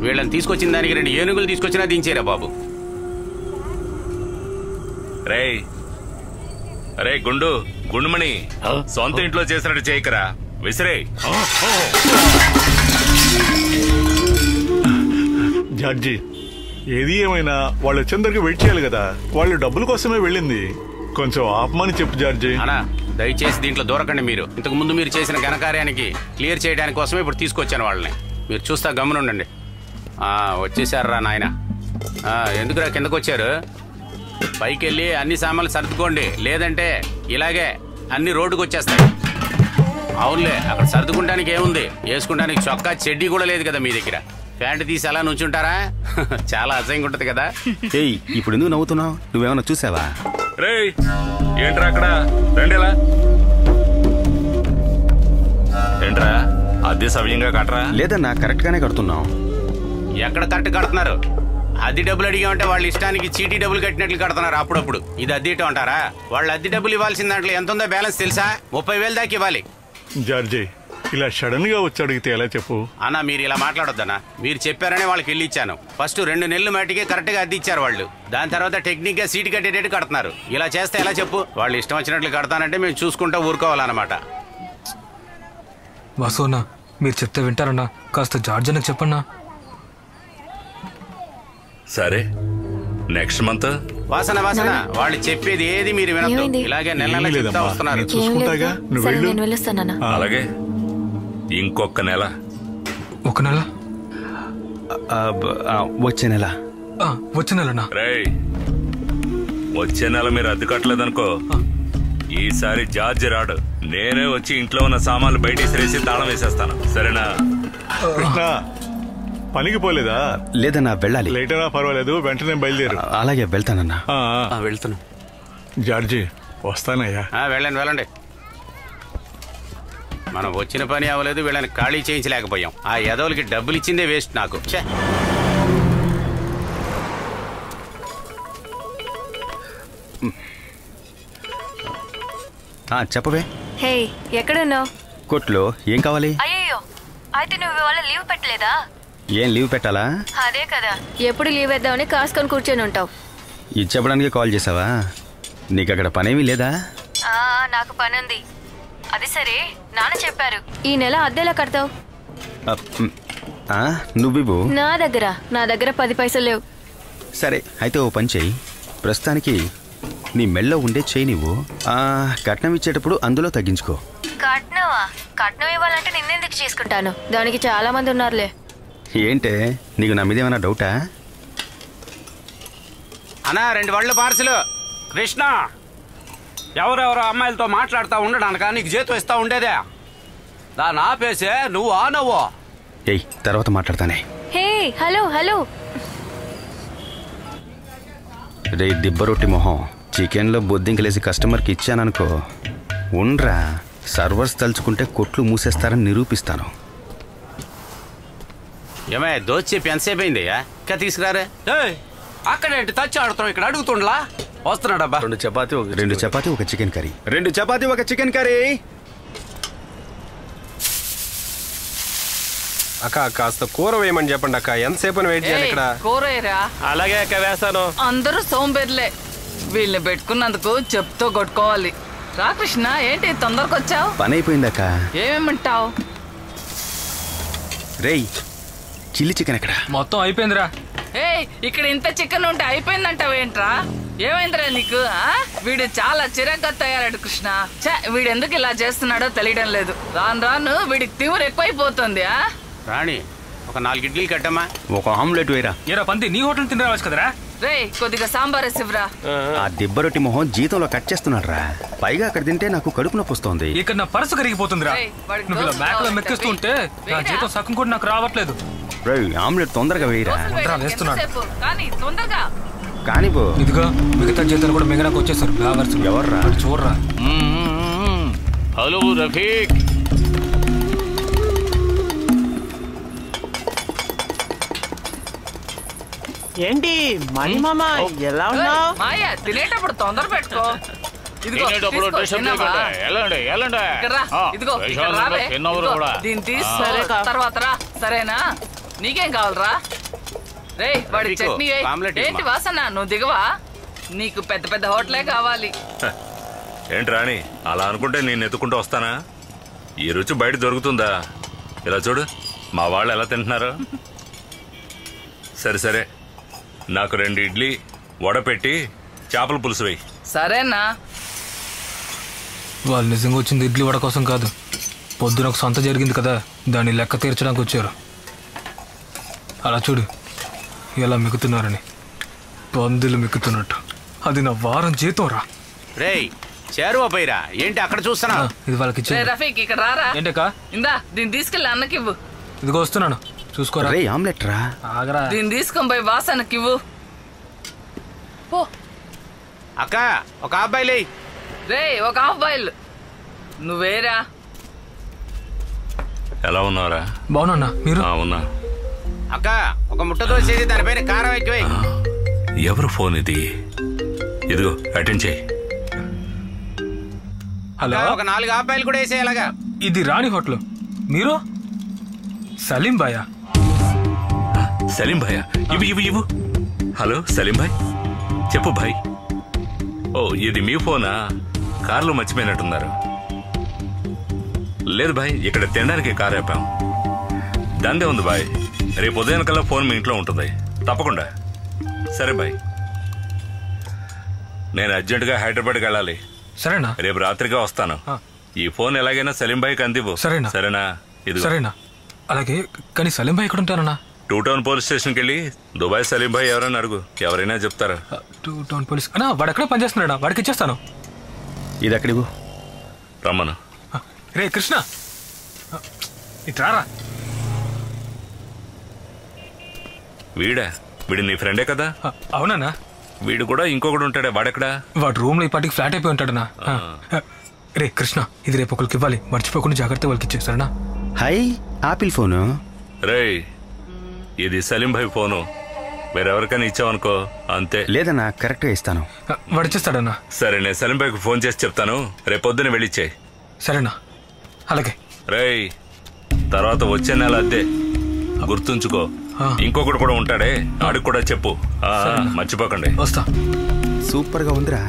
వీళ్ళని తీసుకొచ్చిన దానికి 2 ఏనుగులు తీసుకొచ్చినా దించేరా బాబు. రే గుండుమణి, సొంత ఇంట్లో చేసినట్టు చేయకరా, విసిరే. జార్జి, ఏది ఏమైనా వాళ్ళు వచ్చేందరికి వెయిట్ చేయాలి కదా. వాళ్ళు డబ్బుల కోసమే వెళ్ళింది, కొంచెం ఆపమని చెప్పు జార్జి. అన్నా దయచేసి దీంట్లో దూరకండి. మీరు ఇంతకు ముందు మీరు చేసిన ఘనకార్యానికి క్లియర్ చేయడానికి కోసమే ఇప్పుడు తీసుకొచ్చాను వాళ్ళని. మీరు చూస్తా గమనుండండి. వచ్చేసారా నాయన. ఎందుకురా కిందకు వచ్చారు? పైకి వెళ్ళి అన్ని సామాన్లు సర్దుకోండి, లేదంటే ఇలాగే అన్ని రోడ్డుకు వచ్చేస్తాయి. అవునులే, అక్కడ సర్దుకుంటానికి ఏముంది, వేసుకుంటానికి చొక్కా చెడ్డీ కూడా లేదు కదా మీ దగ్గర. ప్యాంటు తీసి అలా నుంచుంటారా? చాలా అసహ్యంగా ఉంటది కదా. ఏయ్, ఇప్పుడు ఎందుకు నవ్వుతున్నావు? నువ్వేమన్నా చూసావా? రేయ్, ఏంట్రా అక్కడ? రండిలా. ఏంట్రా అద్దె సవ్యంగా కట్టరా? లేదన్నా, కరెక్ట్ గానే కడుతున్నాం. ఎక్కడ కరెక్ట్ కడుతున్నారు? అద్దె డబ్బులు అడిగామంటే వాళ్ళ ఇష్టానికి చీటీ డబ్బులు కట్టినట్లు కడుతున్నారు అప్పుడప్పుడు. ఇది అద్దెటం అంటారా? వాళ్ళు అద్దె డబ్బులు ఇవ్వాల్సిన దాంట్లో ఎంత ఉందో బ్యాలెన్స్ తెలుసా? 30,000 దాకా ఇవ్వాలి. జార్జి, ఇలా సడన్ గా వచ్చి అడిగితే ఎలా చెప్పు? అన్నా మీరు ఇలా మాట్లాడొద్దన్నా. మీరు చెప్పారనే వాళ్ళకి ఇల్లు ఇచ్చాను. ఫస్ట్ 2 నెలలు మట్టికే కరెక్ట్ గా అద్దె ఇచ్చారు వాళ్ళు. దాని తర్వాత టెక్నిక్ గా సీటు కట్టేటట్టు కడుతున్నారు. ఇలా చేస్తే ఎలా చెప్పు? వాళ్ళు ఇష్టం వచ్చినట్లు కడతానంటే మేము చూసుకుంటా ఊరుకోవాలన్నమాట. వాసోనా, మీరు చెప్తే వింటారన్నా. కాస్త జార్జ్ నాకు చెప్పన్నా. సరే, నెక్స్ట్ మంత్. వాసన వాళ్ళు చెప్పేది ఏది మీరు వినొద్దు. ఇలాగే నెల చెప్తా వస్తున్నారు. చూసుకుంటాగా, నువ్వు వెళ్ళు. అలాగే, ఇంకొక నెల. ఒక నెల? వచ్చే నెల. వచ్చే నెలనా? రేయ్, వచ్చే నెల మీరు అద్దె కట్టలేదనుకో, ఈసారి జార్జి రాడు. నేనే వచ్చి ఇంట్లో ఉన్న సామాన్లు బయట ఇసిరేసి తాళం వేసేస్తాను, సరేనా? పనికి పోలేదా? లేదన్నా, వెళ్ళాలి. లేట్ అయినా పర్వాలేదు, వెంటనే బయలుదేరు. అలాగే, వెళ్తానన్నా. వెళ్తున్నా. జార్జి, వస్తానయ్యా. వెళ్ళండి. మనం వచ్చిన పని అవ్వలేదు, వీళ్ళని ఖాళీ చేయించలేకపోయాం. ఆ యదవులకి డబ్బులు ఇచ్చిందే వేస్ట్ నాకు. చెప్పవే. హే, ఎక్కడున్నావు? కోట్లో. ఏం కావాలి? అయ్యో, అయితే నువ్వు ఇవాళ లీవ్ పెట్టలేదా? ఏం లీవ్ పెట్టాలా? అదే కదా, ఎప్పుడు లీవ్ వేద్దామని కాసుకొని కూర్చొని ఉంటావు. ఇది చెప్పడానికి కాల్ చేసావా? నీకు అక్కడ పనేమీ లేదా? నాకు పని ఉంది. అది సరే, నాన్న చెప్పారు ఈ నెల అద్దెలా కడతావు? నువ్వు నా దగ్గర 10 పైసలు లేవు. సరే, అయితే ఓ పని చెయ్యి. ప్రస్తుతానికి నీ మెళ్ళో ఉండే చెయ్యి నువ్వు కట్నం ఇచ్చేటప్పుడు అందులో తగ్గించుకో. కట్నమా? కట్నం ఇవ్వాలంటే నిన్నెందుకు చేసుకుంటాను? దానికి చాలా మంది ఉన్నారులే. ఏంటే, నీకు నా మీద ఏమైనా డౌటా? అన్నా 2 వడ్ల పార్సలు. కృష్ణ, ఎవరెవరో అమ్మాయిలతో మాట్లాడుతూ ఉండడానిక నీకు జీతం ఇస్తా ఉండేదే? దాన్ని ఆపేసే నువ్వు ఆనవ్వు. ఏయ్, తర్వాత మాట్లాడతానే. హే, హలో. రే దిబ్బరొట్టి మొహం, చికెన్లో బొద్దింకలేసి కస్టమర్కి ఇచ్చాననుకో, ఉండ్రా, సర్వర్స్ తలుచుకుంటే కొట్లు మూసేస్తారని నిరూపిస్తాను. ఏమయ్య, దోచి చెప్పి ఎంతసేపు అయిందయ్యా? ఇంకా తీసుకురారే. అక్కడేంటి తచ్చి ఆడుతున్నావు? ఇక్కడ అడుగుతుండలా? వస్తున్నాడబ్బా. 2 chapati, 1 chicken curry. 2 chapati, 1 chicken curry. అక్క, కాస్త కూర వేయమని చెప్పండి అక్క. ఎంతసేపు వెయిట్ చేయాలి ఇక్కడ? కూరేరా? అలాగే అక్క, వేస్తాను. అందరూ సోంబేర్లే. వీళ్ళని పెట్టుకున్నందుకు చెప్తూ కొట్టుకోవాలి. రా కృష్ణ, ఏంటి తొందరగా వచ్చావు? పని అయిపోయిందక్క. ఏమేమంటావు? రేయ్, చిల్లీ చికెన్ ఎక్కడ? మొత్తం అయిపోయిందిరా. ఇక్కడ ఇంత చికెన్ ఉంటే అయిపోయిందంటావు ఏంట్రా? ఏమైందిరా నీకు? వీడు చాలా చిరాగ్గా తయారాడు కృష్ణ. వీడు ఎందుకు ఇలా చేస్తున్నాడో తెలియడం లేదు. రాను వీడికి తిమ్మురు ఎక్కువైపోతుంది. రాణి, ఒక 4 ఇడ్లీలు కట్టమ్మా. 1 ఆమ్లెట్ వేరా. ఏరా పంది, నీ హోటల్ తిని రావచ్చు కదరా? రే, కొద్దిగా సాంబార్ వేసివ్వరా. ఆ దిబ్బరొట్టి మొహం జీతంలో కట్ చేస్తున్నాడు రా. పైగా అక్కడ తింటే నాకు కడుపు నొప్పి వస్తుంది. ఇక్కడ నా పర్సు కరిగిపోతుందిరా. నువ్వు ఇలా బ్యాగ్లో మెక్కిస్తుంటే నా జీతం సగం కూడా నాకు రావట్లేదు. ఆమ్లెట్ తొందరగా వేయరా. కానీ ఇదిగో మిగతా జీతాలు కూడా మిగడానికి వచ్చేసారు. ఎవర్రా? చూడరా. హలో రఫీక్. ఏంటి మణి మామ, ఎలా ఉన్నావు? మాయా, తినేటప్పుడు తొందర పెట్టుకో. తర్వాత సరేనా? నీకేం కావాలరా? రే వాడి నీకు చట్నీ వేయ్. ఆమ్లెట్ ఏంటి ఇవ్వమా? వాసన, నువ్వు దిగవా? నీకు పెద్ద పెద్ద హోటలే కావాలి. ఏంటి రాణి, అలా అనుకుంటే నేను ఎత్తుకుంటూ వస్తానా? ఈ రుచి బయట దొరుకుతుందా? ఇలా చూడు మా వాళ్ళు ఎలా తింటున్నారు. సరే సరే, నాకు 2 ఇడ్లీ వడపెట్టి చేపల పులుసు వేయి. సరేనా? వాళ్ళు నిజంగా వచ్చింది ఇడ్లీ వడ కోసం కాదు. పొద్దున ఒక సంత జరిగింది కదా, దాన్ని లెక్క తీర్చడానికి వచ్చారు. అలా చూడు ఎలా మిక్కుతున్నారని, పందులు మిక్కుతున్నట్టు. అది నా వారం జీతం రా. రేయ్ చేరువ పైరా, ఏంటి అక్కడ చూస్తున్నా? ఇది వాళ్ళకి రే రఫీక్ ఇక్కడ రారా. ఏంటక్క? ఇందా దీన్ని తీసుకెళ్ళి అన్నకివ్వు. ఇదిగో వస్తున్నాను, చూసుకోరా. రే ఆమ్లెట్ రా. ఆగరా. దీన్ని తీసుకొని పోయి వాసనకివ్వు. పో. అక్క ఒక అబ్బాయిలే. రే ఒక హాఫ్ బాయిల్. నువ్వేరా? ఎలా ఉన్నారా? బాగున్నా, మీరు? ఉన్నా. అక్క ఒక ముట్ట దోసేసి దానిపైన కారం ఎక్కువే. ఎవరు ఫోన్ ఇది? ఇదిగో అటెండ్ చేయి. హలో, ఒక 4 అబ్బాయిలు కూడా వేసేయాలగా. ఇది రాణి హోటల్. మీరు సలీం బాయా? సలీం భాయ్, ఇవ్వు. హలో సలీం భాయ్, చెప్పు భాయ్. ఓ ఇది మీ ఫోనా? కార్లో మర్చిపోయినట్టున్నారు. లేదు భాయ్, ఇక్కడ తినడానికి కారు ఆపాం. దాందే ఉంది భాయ్, రేపు ఉదయం కల్లా ఫోన్ మీ ఇంట్లో ఉంటుంది తప్పకుండా. సరే భాయ్, నేను అర్జెంటుగా హైదరాబాద్కి వెళ్ళాలి. సరేనా? రేపు రాత్రిగా వస్తాను. ఈ ఫోన్ ఎలాగైనా సలీం భాయ్కి అందివ్వు. సరేనా? సరేనా? ఇది సరేనా? అలాగే. కానీ సలీం భాయ్ ఎక్కడ ఉంటారన్నా? 2 టౌన్ పోలీస్ స్టేషన్కి వెళ్ళి దుబాయ్ సలీం భాయ్ ఎవరైనా అడుగు, ఎవరైనా చెప్తారా. 2 టౌన్ పోలీస్ అన్నా, వాడు ఎక్కడ పనిచేస్తున్నాడా? వాడికి ఇచ్చేస్తాను. ఇది అక్కడికి రమ్మను. రే కృష్ణ, ఇట్రారా. వీడు నీ ఫ్రెండే కదా? అవునా? వీడు కూడా ఇంకొకడు ఉంటాడే, వాడెక్కడా? వాడు రూమ్ లో ఈ పాటికి ఫ్లాట్ అయిపోయి ఉంటాడనా. రే కృష్ణ, ఇది రేపు ఒకరికి ఇవ్వాలి, మర్చిపోకుండా జాగ్రత్త వాళ్ళకి ఇచ్చేస్తారనా. High apple phone. రేయ్ ఇది సలీం భాయ్ ఫోను, వేరెవరికైనా ఇచ్చావనుకో అంతే. లేదన్నా, కరెక్ట్గా ఇస్తాను. వాడు ఇచ్చేస్తాడన్నా. సరే నేను సలీం భాయ్కి ఫోన్ చేసి చెప్తాను, రేపు పొద్దున వెళ్ళిచ్చేయి. సరేనా? అలాగే. రేయ్ తర్వాత వచ్చే నెల అద్దె గుర్తుంచుకో. ఇంకొకడు కూడా ఉంటాడే, ఆడికి కూడా చెప్పు. మర్చిపోకండి. వస్తా. సూపర్గా ఉందిరా.